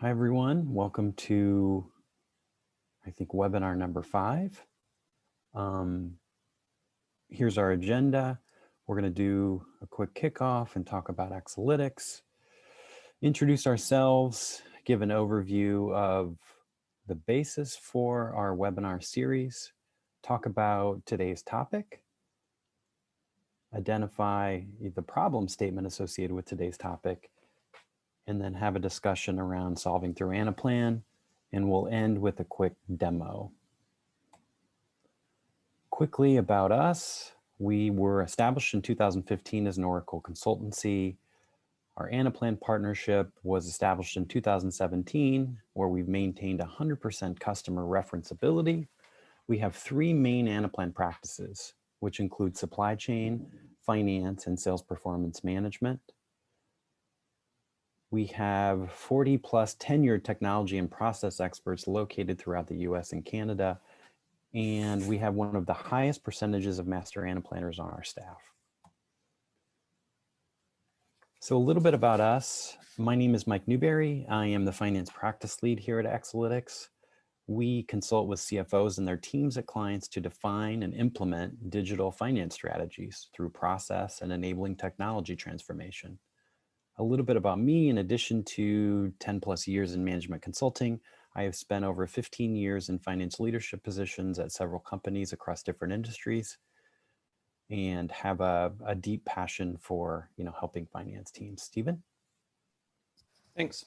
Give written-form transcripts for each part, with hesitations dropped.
Hi, everyone. Welcome to, I think, webinar number 5. Here's our agenda. We're going to do a quick kickoff and talk about Accelytics, introduce ourselves, give an overview of the basis for our webinar series, talk about today's topic, identify the problem statement associated with today's topic, and then have a discussion around solving through Anaplan, and we'll end with a quick demo. Quickly about us, we were established in 2015 as an Oracle consultancy. Our Anaplan partnership was established in 2017, where we've maintained 100% customer referenceability. We have 3 main Anaplan practices, which include supply chain, finance, and sales performance management. We have 40 plus tenured technology and process experts located throughout the US and Canada, and we have one of the highest percentages of master Anaplanners on our staff. So a little bit about us. My name is Mike Newberry. I am the finance practice lead here at Accelytics. We consult with CFOs and their teams at clients to define and implement digital finance strategies through process and enabling technology transformation. A little bit about me: in addition to 10 plus years in management consulting, I have spent over 15 years in finance leadership positions at several companies across different industries, and have a deep passion for helping finance teams. Stephen? Thanks.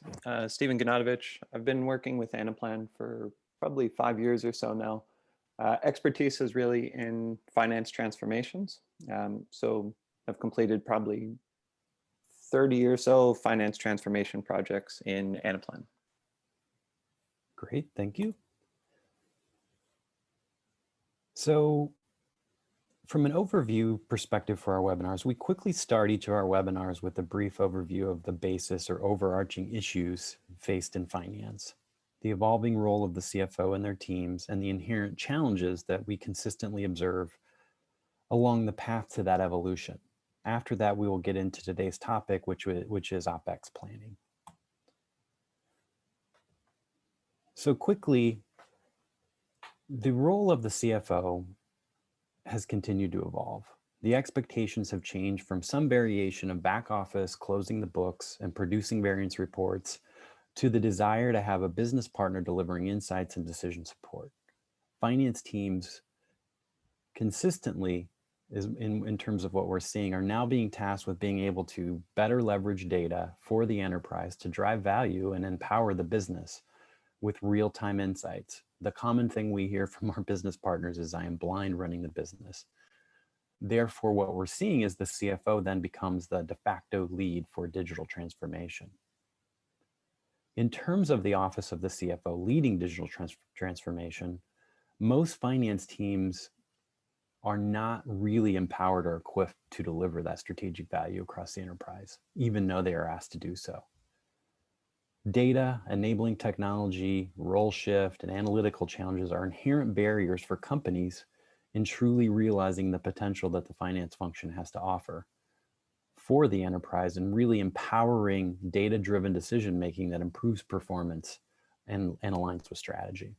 Stephen Ganatovich. I've been working with Anaplan for probably 5 years or so now. Expertise is really in finance transformations. So I've completed probably 30 or so finance transformation projects in Anaplan. Great, thank you. So from an overview perspective for our webinars, we quickly start each of our webinars with a brief overview of the basis or overarching issues faced in finance, the evolving role of the CFO and their teams, and the inherent challenges that we consistently observe along the path to that evolution. After that, we will get into today's topic, which is OPEX planning. So quickly, the role of the CFO has continued to evolve. The expectations have changed from some variation of back office closing the books and producing variance reports to the desire to have a business partner delivering insights and decision support. Finance teams consistently, in terms of what we're seeing, are now being tasked with being able to better leverage data for the enterprise to drive value and empower the business with real-time insights. The common thing we hear from our business partners is, "I am blind running the business." Therefore, what we're seeing is the CFO then becomes the de facto lead for digital transformation. In terms of the office of the CFO leading digital transformation, most finance teams are not really empowered or equipped to deliver that strategic value across the enterprise, even though they are asked to do so. Data, enabling technology, role shift, and analytical challenges are inherent barriers for companies in truly realizing the potential that the finance function has to offer for the enterprise and really empowering data-driven decision-making that improves performance and aligns with strategy.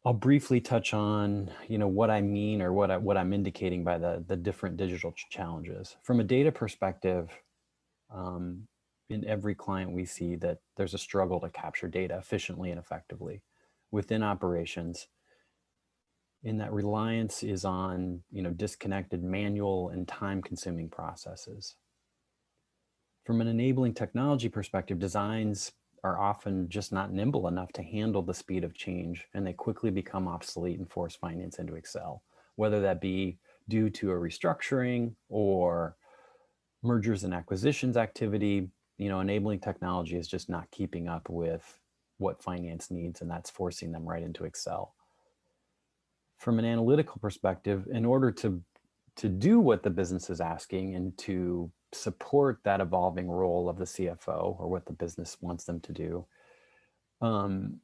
I'll briefly touch on, what I mean or what I'm indicating by the different digital challenges. From a data perspective, in every client we see that there's a struggle to capture data efficiently and effectively within operations, in that reliance is on disconnected manual and time-consuming processes. From an enabling technology perspective, designs are often just not nimble enough to handle the speed of change, and they quickly become obsolete and force finance into Excel, whether that be due to a restructuring or mergers and acquisitions activity. Enabling technology is just not keeping up with what finance needs, and that's forcing them right into Excel. From an analytical perspective, in order to do what the business is asking and to support that evolving role of the CFO or what the business wants them to do,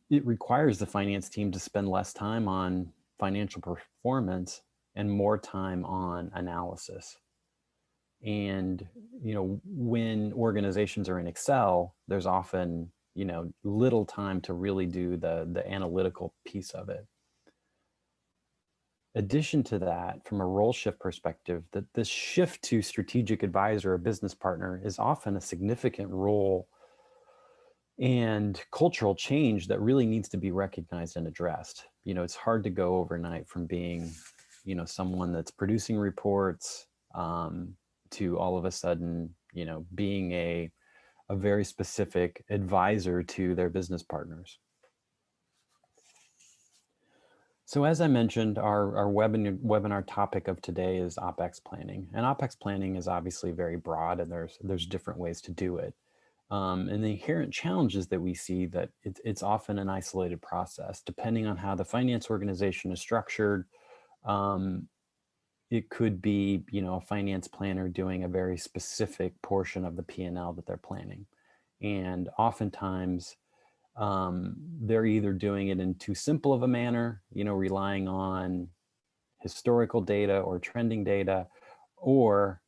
it requires the finance team to spend less time on financial performance and more time on analysis. And, when organizations are in Excel, there's often, little time to really do the analytical piece of it. Addition to that, from a role shift perspective, that this shift to strategic advisor or business partner is often a significant role and cultural change that really needs to be recognized and addressed. It's hard to go overnight from being, someone that's producing reports to all of a sudden, being a very specific advisor to their business partners. So as I mentioned, our webinar topic of today is OPEX planning. And OPEX planning is obviously very broad, and there's different ways to do it. And the inherent challenges that we see that it's often an isolated process, depending on how the finance organization is structured. It could be, a finance planner doing a very specific portion of the P&L that they're planning. And oftentimes, they're either doing it in too simple of a manner, relying on historical data or trending data, or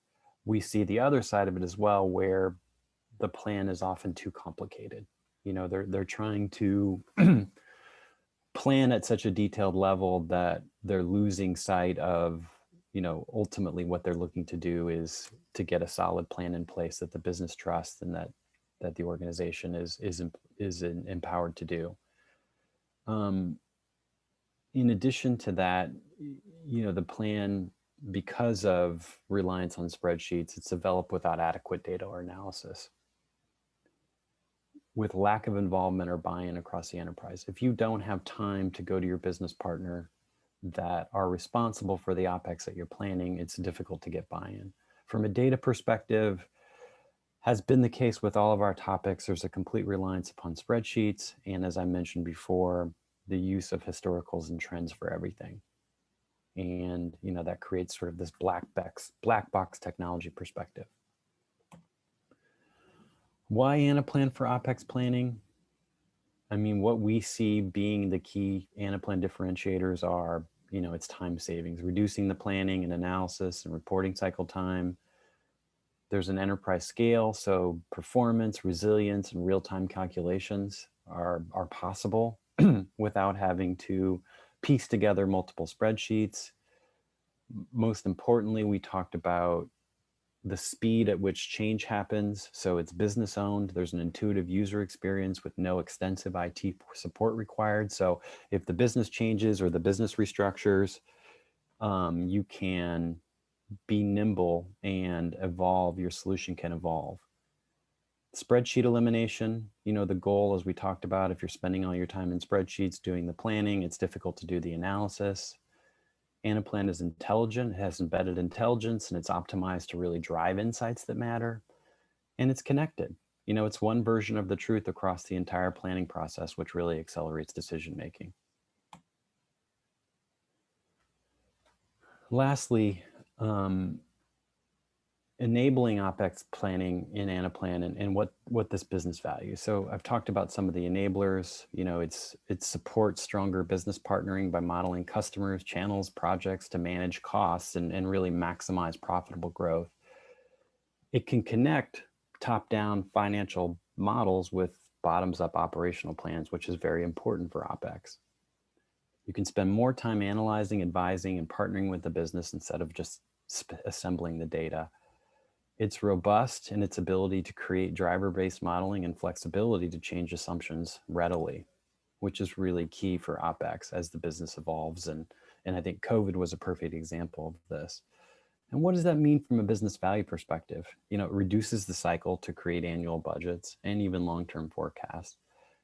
we see the other side of it as well, where the plan is often too complicated. They're trying to plan at such a detailed level that they're losing sight of, ultimately what they're looking to do is to get a solid plan in place that the business trusts and that the organization is empowered to do. In addition to that, the plan, because of reliance on spreadsheets, it's developed without adequate data or analysis, with lack of involvement or buy-in across the enterprise. If you don't have time to go to your business partner that are responsible for the OPEX that you're planning, it's difficult to get buy-in. From a data perspective, has been the case with all of our topics, there's a complete reliance upon spreadsheets. And as I mentioned before, the use of historicals and trends for everything. And, that creates sort of this black box technology perspective. Why Anaplan for OPEX planning? I mean, what we see being the key Anaplan differentiators are, it's time savings, reducing the planning and analysis and reporting cycle time. There's an enterprise scale, so performance, resilience, and real-time calculations are possible without having to piece together multiple spreadsheets. Most importantly, we talked about the speed at which change happens. So it's business owned. There's an intuitive user experience with no extensive IT support required. So if the business changes or the business restructures, you can be nimble and evolve. Your solution can evolve. Spreadsheet elimination, the goal, as we talked about, if you're spending all your time in spreadsheets doing the planning, it's difficult to do the analysis. Anaplan is intelligent, it has embedded intelligence, and it's optimized to really drive insights that matter. And it's connected. It's one version of the truth across the entire planning process, which really accelerates decision-making. Lastly, enabling OPEX planning in Anaplan and what this business values. So I've talked about some of the enablers. It supports stronger business partnering by modeling customers, channels, projects to manage costs and really maximize profitable growth. It can connect top-down financial models with bottoms-up operational plans, which is very important for OPEX. You can spend more time analyzing, advising, and partnering with the business instead of just assembling the data. It's robust in its ability to create driver-based modeling and flexibility to change assumptions readily, which is really key for OPEX as the business evolves. And I think COVID was a perfect example of this. And what does that mean from a business value perspective? It reduces the cycle to create annual budgets and even long-term forecasts.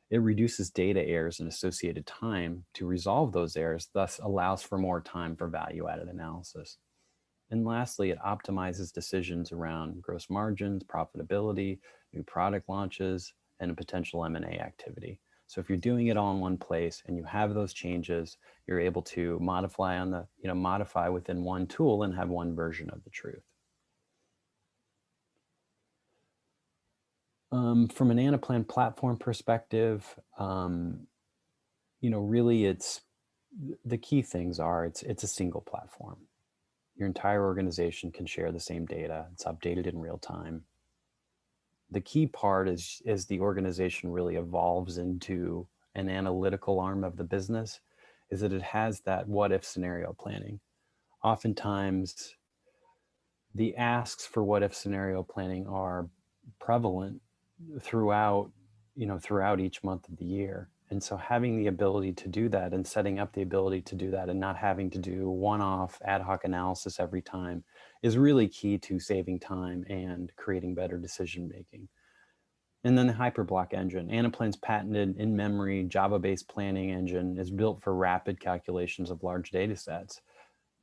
It reduces data errors and associated time to resolve those errors, thus allows for more time for value-added analysis. And lastly, it optimizes decisions around gross margins, profitability, new product launches, and a potential M&A activity. So if you're doing it all in one place and you have those changes, you're able to modify modify within one tool and have one version of the truth. From an Anaplan platform perspective, really the key things are it's a single platform. Your entire organization can share the same data. It's updated in real time. The key part is the organization really evolves into an analytical arm of the business, is that it has that what if scenario planning. Oftentimes, the asks for what if scenario planning are prevalent throughout each month of the year. And so having the ability to do that and setting up the ability to do that and not having to do one-off ad hoc analysis every time is really key to saving time and creating better decision making. And then the Hyperblock engine, Anaplan's patented in-memory Java-based planning engine, is built for rapid calculations of large data sets.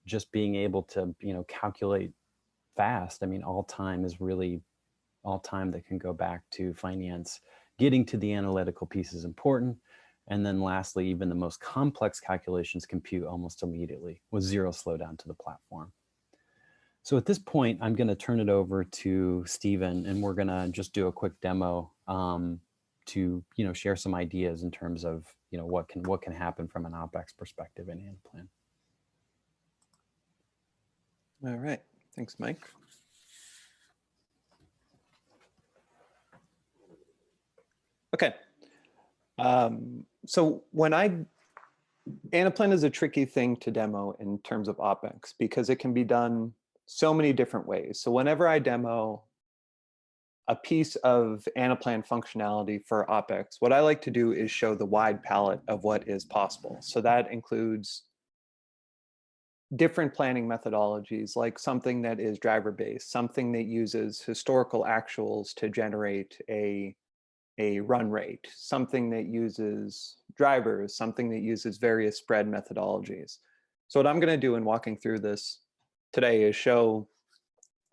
Just being able to, calculate fast. I mean, all time that can go back to finance. Getting to the analytical piece is important. And then lastly, even the most complex calculations compute almost immediately with zero slowdown to the platform. So at this point, I'm going to turn it over to Stephen, and we're going to just do a quick demo to share some ideas in terms of what can happen from an OPEX perspective in Anaplan. All right, thanks, Mike. Okay, so Anaplan is a tricky thing to demo in terms of OPEX because it can be done so many different ways. So whenever I demo a piece of Anaplan functionality for OPEX, what I like to do is show the wide palette of what is possible. So that includes different planning methodologies, like something that is driver-based, something that uses historical actuals to generate a run rate, something that uses drivers, something that uses various spread methodologies. So what I'm going to do in walking through this today is show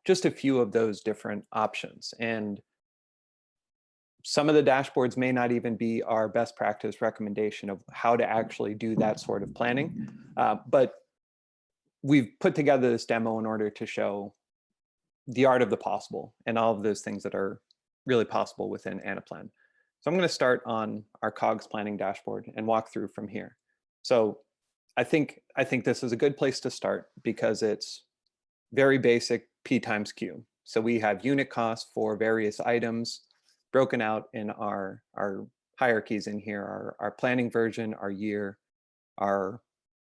just a few of those different options. And some of the dashboards may not even be our best practice recommendation of how to actually do that sort of planning. But we've put together this demo in order to show the art of the possible and all of those things that are really possible within Anaplan. So I'm going to start on our COGS planning dashboard and walk through from here. So I think this is a good place to start because it's very basic P times Q. So we have unit costs for various items broken out in our hierarchies in here, our planning version, our year, our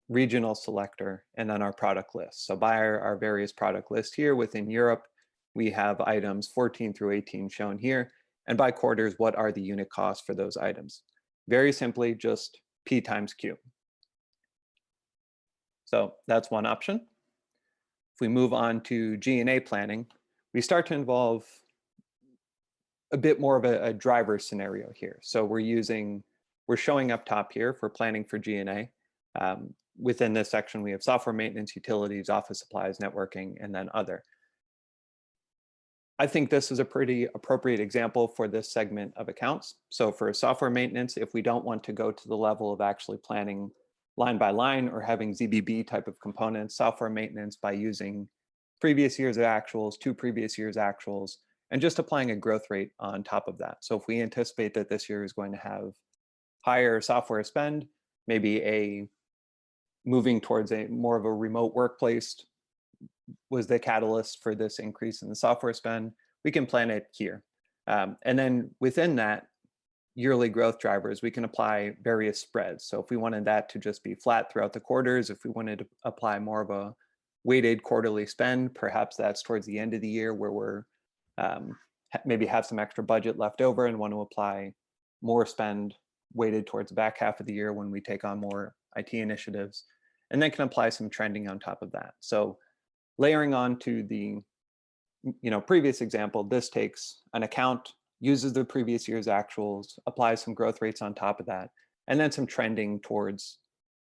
regional selector, and then our product list. So by our various product lists here within Europe, we have items 14 through 18 shown here. And by quarters, what are the unit costs for those items? Very simply, just P times Q. So that's one option. If we move on to G&A planning, we start to involve a bit more of a driver scenario here. So we're showing up top here for planning for G&A. Within this section, we have software maintenance, utilities, office supplies, networking, and then other. I think this is a pretty appropriate example for this segment of accounts. So for software maintenance, if we don't want to go to the level of actually planning line by line or having ZBB type of components, software maintenance by using previous year's actuals, 2 previous year's actuals, and just applying a growth rate on top of that. So if we anticipate that this year is going to have higher software spend, maybe moving towards more of a remote workplace was the catalyst for this increase in the software spend, we can plan it here. And then within that yearly growth drivers, we can apply various spreads. So if we wanted that to just be flat throughout the quarters, if we wanted to apply more of a weighted quarterly spend, perhaps that's towards the end of the year where we're maybe have some extra budget left over and want to apply more spend weighted towards the back half of the year when we take on more IT initiatives, and then can apply some trending on top of that. So layering on to the previous example, this takes an account, uses the previous year's actuals, applies some growth rates on top of that, and then some trending towards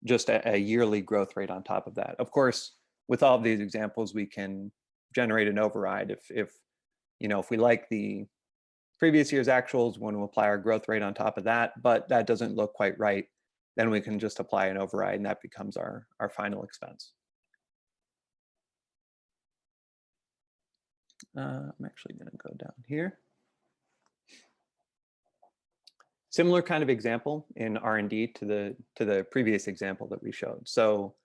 just a yearly growth rate on top of that. Of course, with all of these examples, we can generate an override if we like the previous year's actuals, we want to apply our growth rate on top of that, but that doesn't look quite right, then we can just apply an override and that becomes our final expense. I'm actually going to go down here. Similar kind of example in R&D to the previous example that we showed. So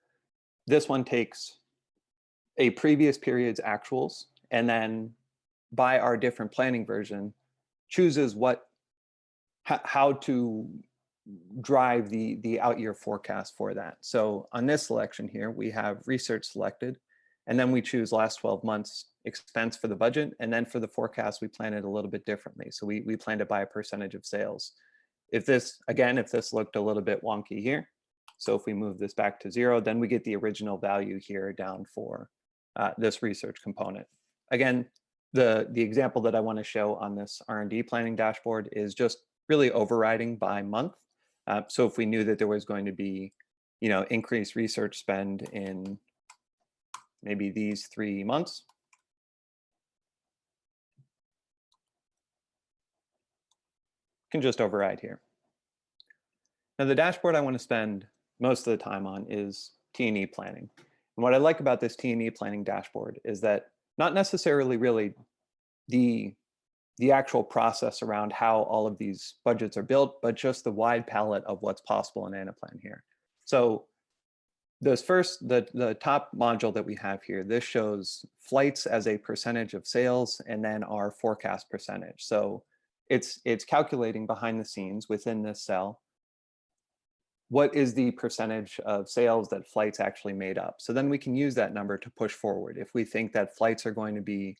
this one takes a previous period's actuals, and then by our different planning version, chooses how to drive the out year forecast for that. So on this selection here, we have research selected, and then we choose last 12 months expense for the budget, and then for the forecast, we plan it a little bit differently. So we planned it by a percentage of sales. If this looked a little bit wonky here, so if we move this back to 0, then we get the original value here down for this research component. Again, the example that I want to show on this R&D planning dashboard is just really overriding by month. So if we knew that there was going to be, increased research spend in maybe these 3 months, can just override here. Now the dashboard I want to spend most of the time on is T&E planning. And what I like about this T&E planning dashboard is that not necessarily really the actual process around how all of these budgets are built, but just the wide palette of what's possible in Anaplan here. So the top module that we have here, this shows flights as a percentage of sales and then our forecast percentage. So it's calculating behind the scenes within this cell, what is the percentage of sales that flights actually made up? So then we can use that number to push forward. If we think that flights are going to be,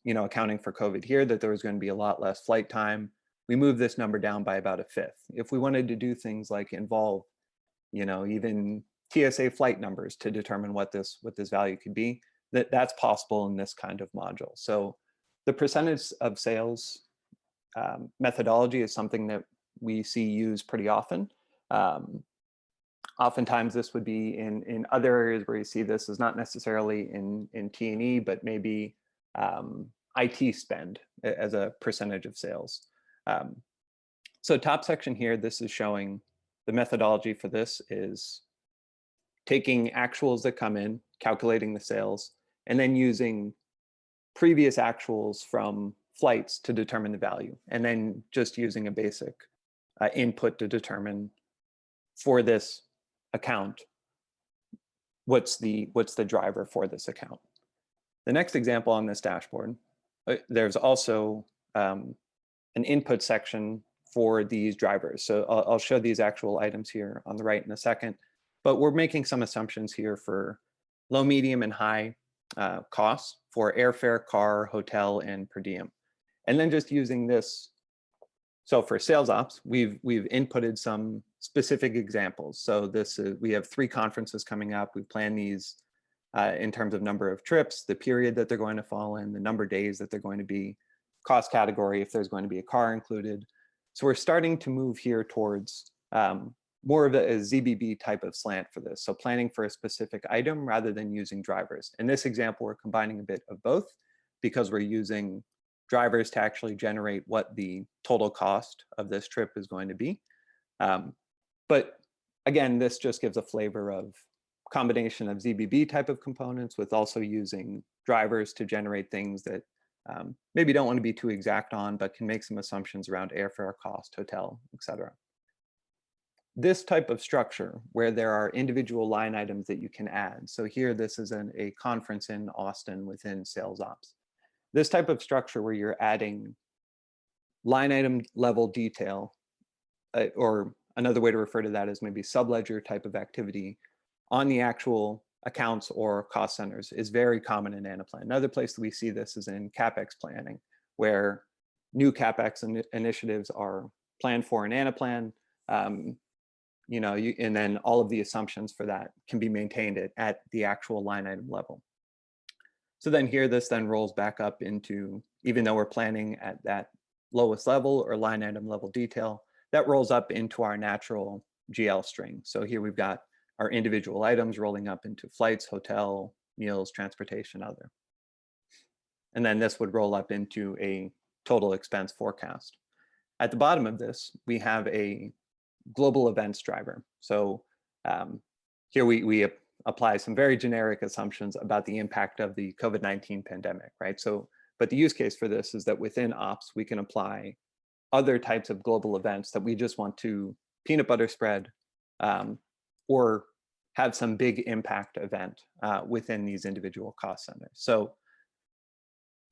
accounting for COVID here, that there was going to be a lot less flight time, we move this number down by about 1/5. If we wanted to do things like involve, even TSA flight numbers to determine what this value could be, that's possible in this kind of module. So the percentage of sales methodology is something that we see used pretty often. Oftentimes this would be in other areas where you see this is not necessarily in T&E, but maybe IT spend as a percentage of sales. So top section here, this is showing the methodology for this is taking actuals that come in, calculating the sales, and then using previous actuals from flights to determine the value, and then just using a basic input to determine for this account what's the driver for this account. The next example on this dashboard, there's also an input section for these drivers. So I'll show these actual items here on the right in a second, but we're making some assumptions here for low, medium, and high costs for airfare, car, hotel, and per diem. And then just using this, so for sales ops, we've inputted some specific examples. So we have 3 conferences coming up. We plan these in terms of number of trips, the period that they're going to fall in, the number of days that they're going to be, cost category, if there's going to be a car included. So we're starting to move here towards more of a ZBB type of slant for this. So planning for a specific item rather than using drivers. In this example, we're combining a bit of both because we're using drivers to actually generate what the total cost of this trip is going to be. But again, this just gives a flavor of combination of ZBB type of components with also using drivers to generate things that maybe don't want to be too exact on, but can make some assumptions around airfare cost, hotel, etc. This type of structure where there are individual line items that you can add. So here, this is a conference in Austin within sales ops. This type of structure where you're adding line item level detail, or another way to refer to that is maybe subledger type of activity on the actual accounts or cost centers, is very common in Anaplan. Another place that we see this is in CapEx planning, where new CapEx initiatives are planned for in Anaplan. And then all of the assumptions for that can be maintained at the actual line item level. So then here, this then rolls back up into, even though we're planning at that lowest level or line item level detail, that rolls up into our natural GL string. So here we've got our individual items rolling up into flights, hotel, meals, transportation, other. And then this would roll up into a total expense forecast. At the bottom of this, we have a global events driver. So here we apply some very generic assumptions about the impact of the COVID-19 pandemic, right? So, but the use case for this is that within ops, we can apply other types of global events that we just want to peanut butter spread or have some big impact event within these individual cost centers. So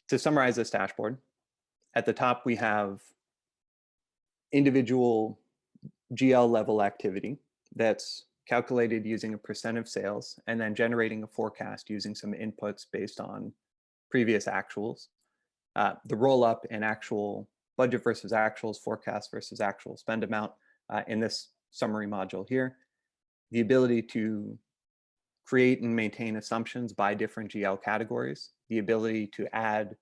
to summarize this dashboard, at the top we have individual GL level activity that's calculated using a percent of sales and then generating a forecast using some inputs based on previous actuals. The roll up in actual budget versus actuals, forecast versus actual spend amount in this summary module here. The ability to create and maintain assumptions by different GL categories, the ability to add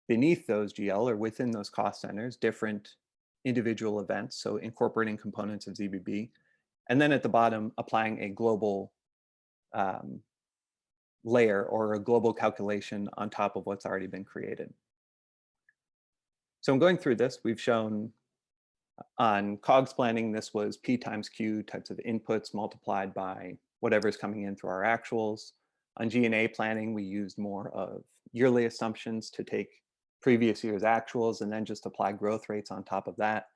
beneath those GL or within those cost centers, different individual events, so incorporating components of ZBB. And then at the bottom, applying a global layer or a global calculation on top of what's already been created. So in going through this, we've shown on COGS planning, this was P times Q types of inputs multiplied by whatever's coming in through our actuals. On G&A planning, we used more of yearly assumptions to take previous year's actuals and then just apply growth rates on top of that,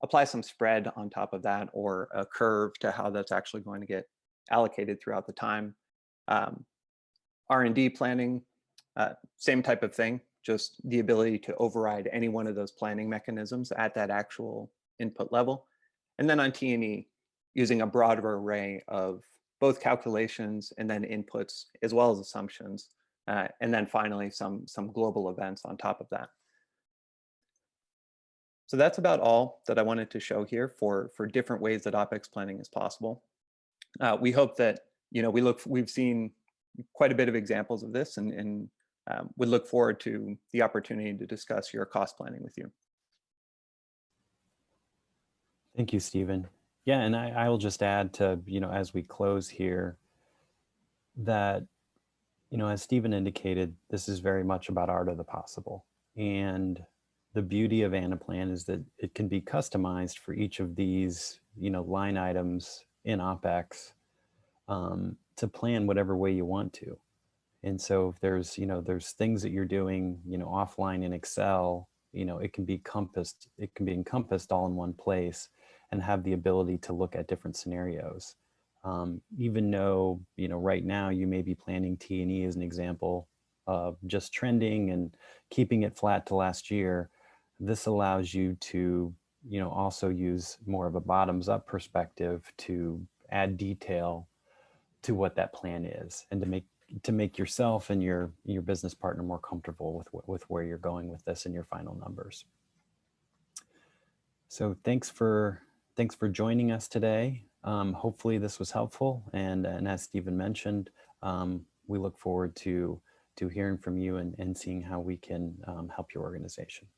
apply some spread on top of that or a curve to how that's actually going to get allocated throughout the time. R&D planning, same type of thing, just the ability to override any one of those planning mechanisms at that actual input level. And then on T&E, using a broader array of both calculations and then inputs, as well as assumptions. And then finally, some global events on top of that. So that's about all that I wanted to show here for different ways that OPEX planning is possible. We hope that, we've seen quite a bit of examples of this and we look forward to the opportunity to discuss your cost planning with you. Thank you, Stephen. Yeah, and I will just add to, as we close here, that, as Stephen indicated, this is very much about art of the possible. And the beauty of Anaplan is that it can be customized for each of these, line items in OPEX to plan whatever way you want to. And so if there's, there's things that you're doing, offline in Excel, it can be encompassed all in one place and have the ability to look at different scenarios. Even though, right now you may be planning T&E as an example of just trending and keeping it flat to last year, this allows you to, also use more of a bottoms up perspective to add detail to what that plan is and to make yourself and your business partner more comfortable with where you're going with this and your final numbers. So thanks for joining us today. Hopefully this was helpful, and as Stephen mentioned, we look forward to hearing from you and seeing how we can help your organization.